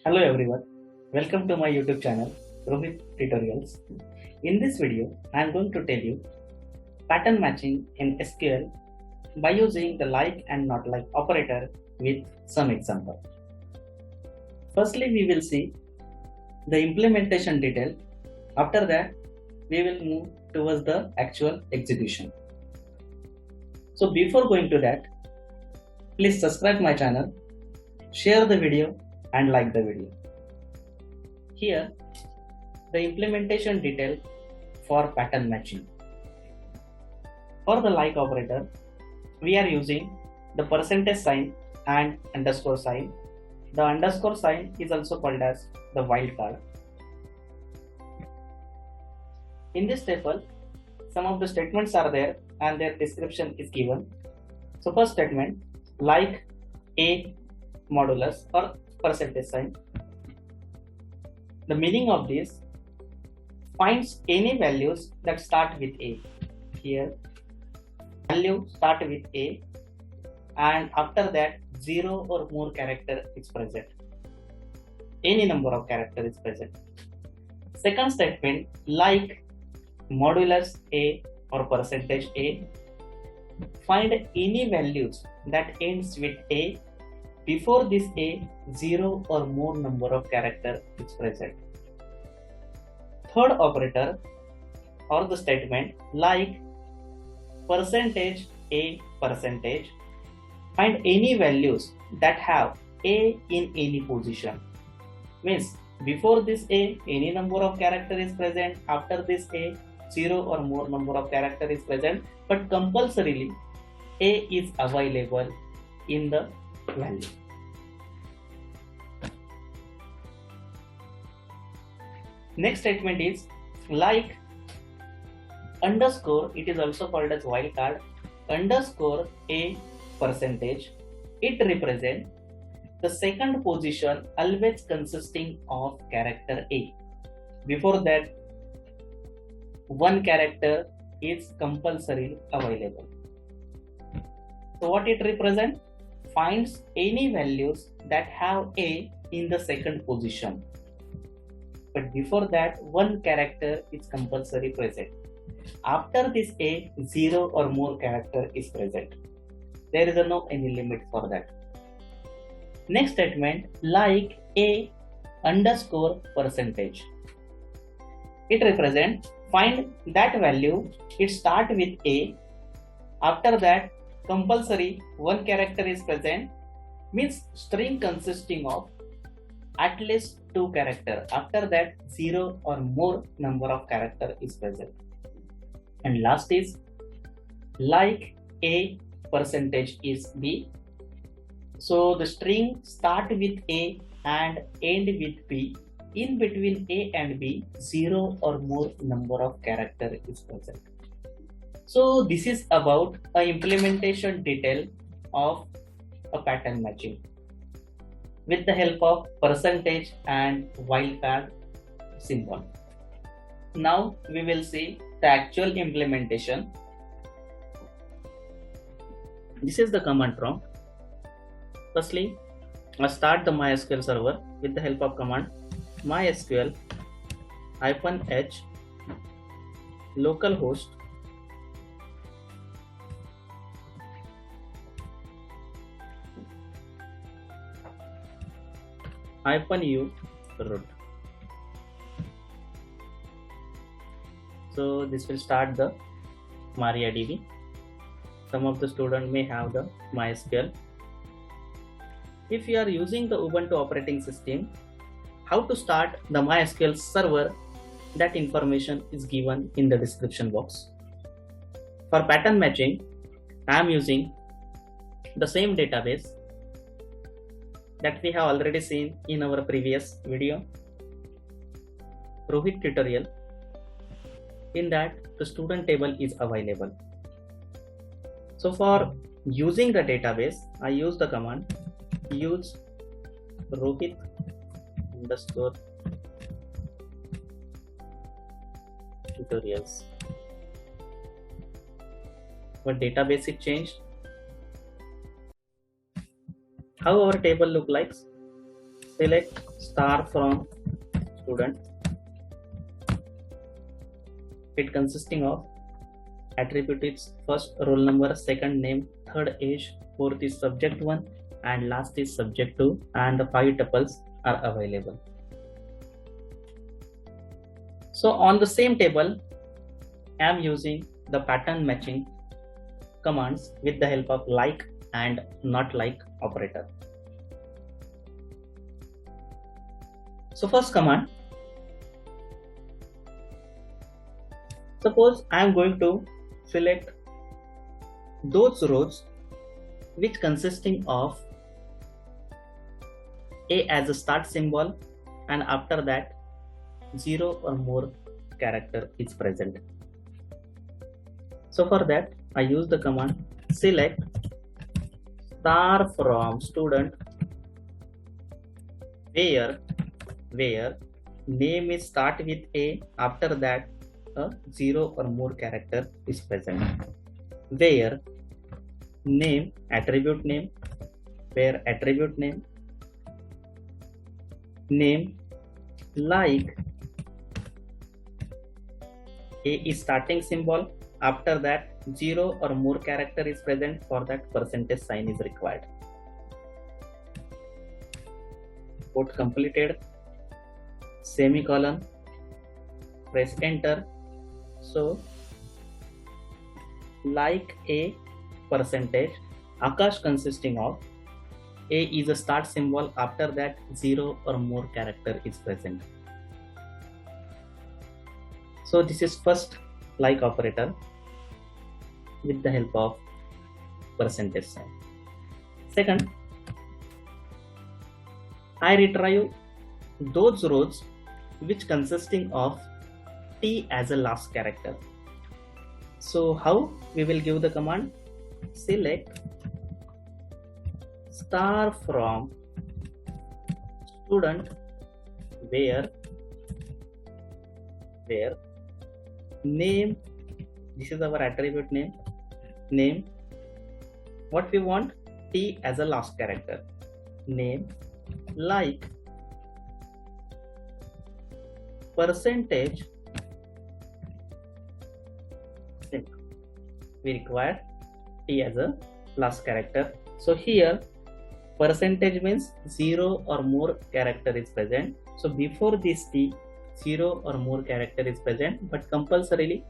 Hello everyone, welcome to my YouTube channel Rohit Tutorials. In this video, I am going to tell you pattern matching in SQL by using the like and not like operator with some example. Firstly, we will see the implementation detail. After that, we will move towards the actual execution. So before going to that, please subscribe my channel, share the video and like the video. Here, the implementation detail for pattern matching. For the like operator, we are using the percentage sign and underscore sign. The underscore sign is also called as the wildcard. In this table, some of the statements are there and their description is given. So first statement, like a modulus or percentage sign. The meaning of this, finds any values that start with a. Here value start with a and after that 0 or more character is present. Any number of character is present. Second statement, like modulus a or percentage a, find any values that ends with a. Before this a, 0 or more number of character is present. Third operator or the statement, like percentage a percentage, find any values that have a in any position. Means before this a, any number of character is present. After this a, 0 or more number of character is present, but compulsorily a is available in the value. Next statement is like underscore, it is also called as wildcard, underscore a percentage. It represents the second position always consisting of character a. Before that, one character is compulsory available. So what it represents? Finds any values that have a in the second position. But before that, one character is compulsory present. After this a, 0 or more character is present. There is no any limit for that. Next statement, like a underscore percentage. It represents, find that value, it start with a. After that, compulsory one character is present, means string consisting of at least 2 character. After that, 0 or more number of character is present. And last is like a percentage is b. So the string start with a and end with b. In between a and b, 0 or more number of character is present. So this is about a implementation detail of a pattern matching with the help of percentage and wildcard symbol. Now we will see the actual implementation. This is the command prompt. Firstly, I start the MySQL server with the help of command MySQL -h localhost -u root. So this will start the MariaDB. Some of the students may have the MySQL. If you are using the Ubuntu operating system, how to start the MySQL server, that information is given in the description box. For pattern matching, I am using the same database that we have already seen in our previous video, Rohit tutorial. In that, the student table is available. So for using the database, I use the command use Rohit underscore tutorials. What database it changed? How our table look like? select star from student. It consisting of attribute is first roll number, second name, third age, fourth is subject 1, and last is subject 2, and the 5 tuples are available. So on the same table, I am using the pattern matching commands with the help of like and not like operator. So first command, suppose I am going to select those rows which consisting of A as a start symbol, and after that 0 or more character is present. So for that I use the command select star from student where name is start with A, after that a 0 or more character is present. Where name attribute name, where attribute name like A is starting symbol, after that 0 or more character is present, for that percentage sign is required. Quote completed, semicolon, press enter. So like A percentage, Akash consisting of A is a start symbol, after that 0 or more character is present. So this is first like operator with the help of percentage sign. Second, I retrieve those rows which consisting of T as a last character. So how we will give the command? Select star from student where name, this is our attribute name, what we want, T as a last character, name like percentage, we require T as a last character. So here percentage means 0 or more character is present. So before this T, 0 or more character is present, but compulsorily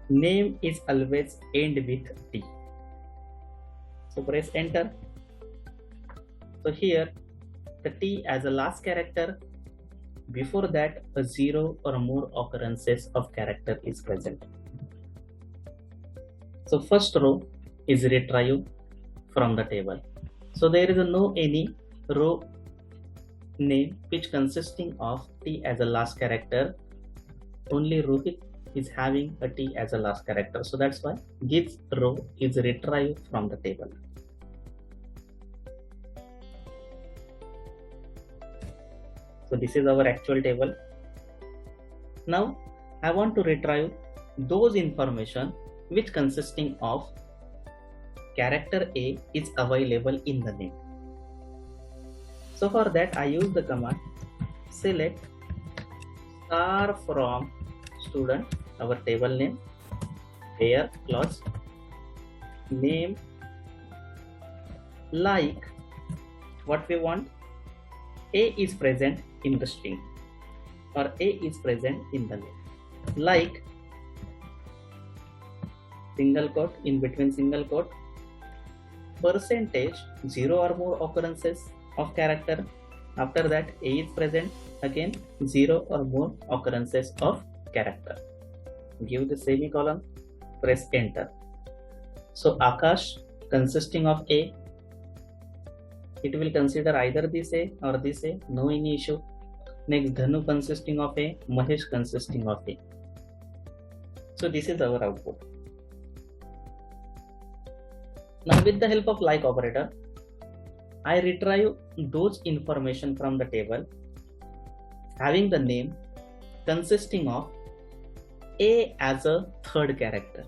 name is always end with T. So press enter. So here the T as a last character, before that a 0 or more occurrences of character is present. So first row is retrieved from the table. So there is no any row name which consisting of T as a last character. Only Rohit is having a T as a last character. So that's why this row is retrieved from the table. So this is our actual table. Now I want to retrieve those information which consisting of character A is available in the name. So for that I use the command select star from student, our table name, where clause name like what we want, A is present in the string or A is present in the name, like single quote, in between single quote, percentage 0 or more occurrences of character, after that A is present, again 0 or more occurrences of character. Give the semicolon, press enter. So Akash consisting of A, it will consider either this A or this A, no any issue. Next Dhanu consisting of A, Mahesh consisting of A. So this is our output. Now with the help of like operator, I retrieve those information from the table having the name consisting of A as a third character.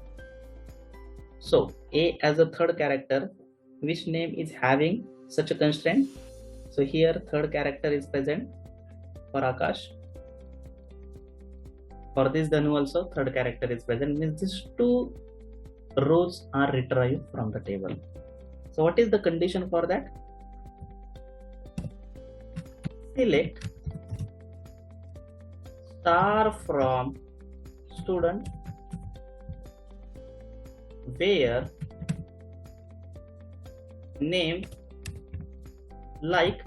So A as a third character, which name is having such a constraint? So here third character is present for Akash. For this Dhanu also third character is present, means these two rows are retrieved from the table. So what is the condition for that? Select star from student where name like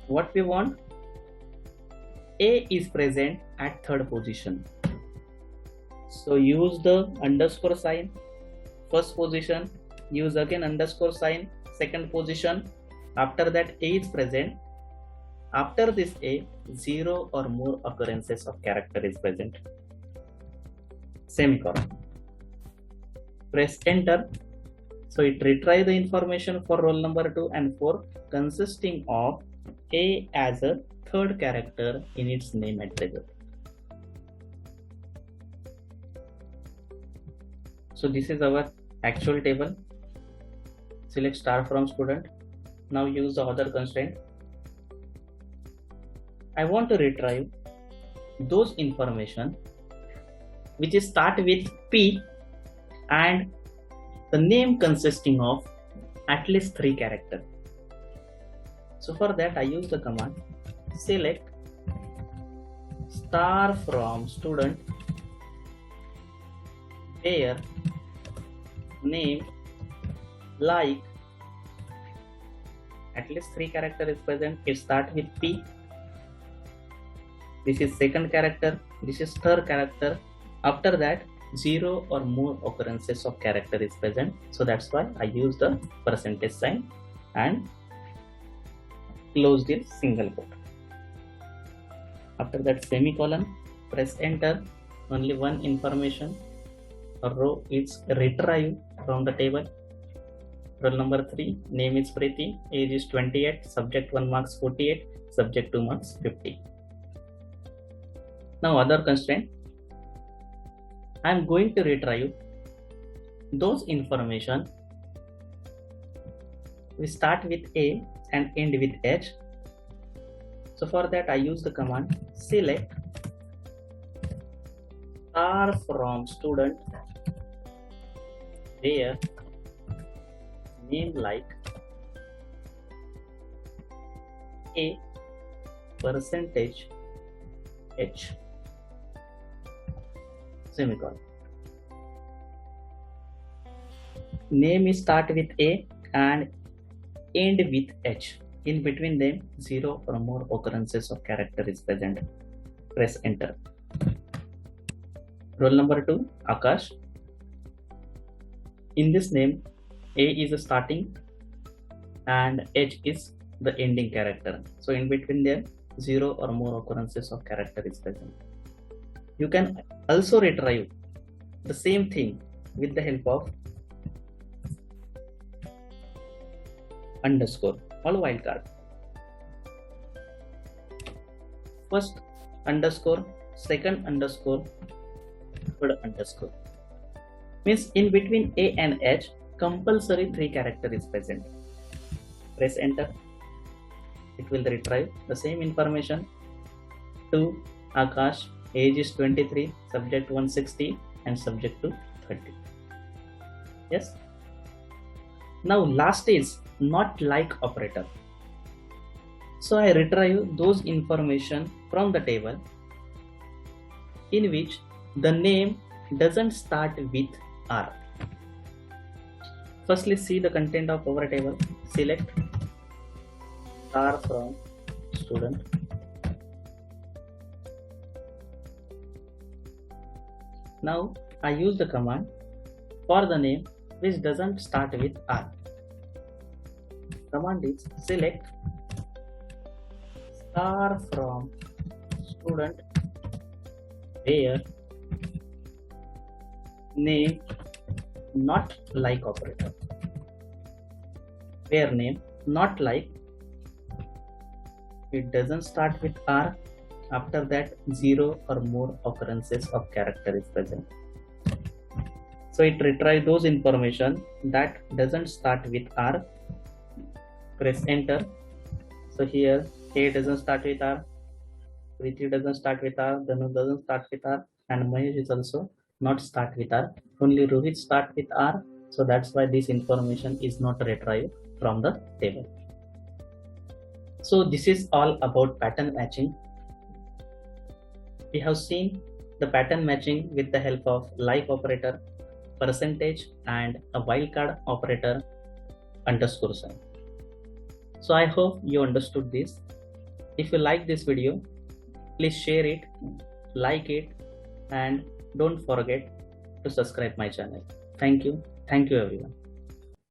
what we want, A is present at third position. So use the underscore sign, first position, use again underscore sign, second position. After that A is present. After this A, 0 or more occurrences of character is present. Semicolon. Press enter. So it retrieve the information for roll number 2 and 4 consisting of A as a third character in its name attribute. So this is our actual table. Select star from student. Now use the other constraint. I want to retrieve those information which is start with P and the name consisting of at least 3 characters. So for that I use the command select star from student where name like at least 3 characters is present. It start with P. This is second character. This is third character. After that 0 or more occurrences of character is present. So that's why I use the percentage sign and close this single quote. After that semicolon, press enter. Only one information or row is retrieved from the table. Roll number 3, name is Preeti, age is 28, subject 1 marks 48, subject 2 marks 50. Now other constraint, I am going to retrieve those information we start with A and end with H. So for that I use the command select star from student where name like A percentage H semicolon. Name is start with A and end with H. In between them 0 or more occurrences of character is present. Press enter. Roll number 2 Akash. In this name A is the starting and H is the ending character. So in between them 0 or more occurrences of character is present. You can also retrieve the same thing with the help of underscore or wildcard. First underscore, second underscore, third underscore. Means in between A and H, compulsory 3 character is present. Press enter. It will retrieve the same information. To Akash, age is 23, subject 160 and subject to 30. Yes. Now last is not like operator. So I retrieve those information from the table in which the name doesn't start with R. Firstly, see the content of our table. Select star from student. Now I use the command for the name which doesn't start with R. Command is select star from student where name not like operator. Where name not like, it doesn't start with R. After that 0 or more occurrences of character is present. So it retrieves those information that doesn't start with R. Press enter. So here A doesn't start with R, Preeti doesn't start with R, Danu doesn't start with R, and Mahesh is also not start with R. Only Rohit start with R. So that's why this information is not retrieved from the table. So this is all about pattern matching. We have seen the pattern matching with the help of like operator, percentage, and a wildcard operator underscore sign. So I hope you understood this. If you like this video, please share it, like it, and don't forget to subscribe my channel. Thank you. Thank you everyone.